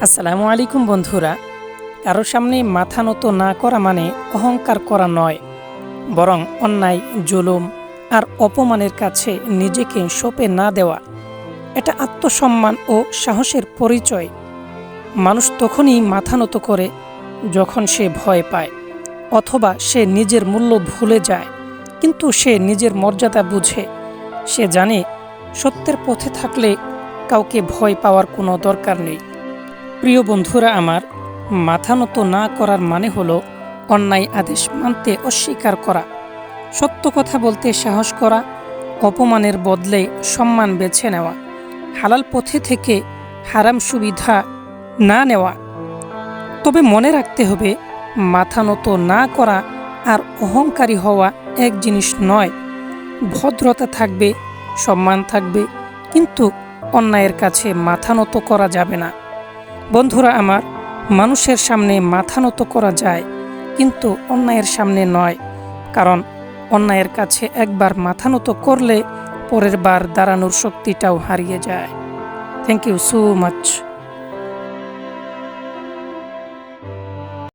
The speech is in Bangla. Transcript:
আসসালামু আলাইকুম বন্ধুরা। কারো সামনে মাথা নত না করা মানে অহংকার করা নয়, বরং অন্যায়, জুলুম আর অপমানের কাছে নিজেকে সঁপে না দেওয়া। এটা আত্মসম্মান ও সাহসের পরিচয়। মানুষ তখনই মাথা নত করে যখন সে ভয় পায়, অথবা সে নিজের মূল্য ভুলে যায়। কিন্তু সে নিজের মর্যাদা বুঝে। সে জানে সত্যের পথে থাকলে কাউকে ভয় পাওয়ার কোনো দরকার নেই। প্রিয় বন্ধুরা আমার, মাথা নত না করার মানে হলো অন্যায় আদেশ মানতে অস্বীকার করা, সত্য কথা বলতে সাহস করা, অপমানের বদলে সম্মান বেছে নেওয়া, হালাল পথে থেকে হারাম সুবিধা না নেওয়া। তবে মনে রাখতে হবে, মাথা নত না করা আর অহংকারী হওয়া এক জিনিস নয়। ভদ্রতা থাকবে, সম্মান থাকবে, কিন্তু অন্যায়ের কাছে মাথা নত করা যাবে না। বন্ধুরা আমার, মানুষের সামনে মাথা নত করা যায়, কিন্তু অন্যায়ের সামনে নয়। কারণ অন্যায়ের কাছে একবার মাথা নত করলে পরের বার দাঁড়ানোর শক্তিটাও হারিয়ে যায়। Thank you so much.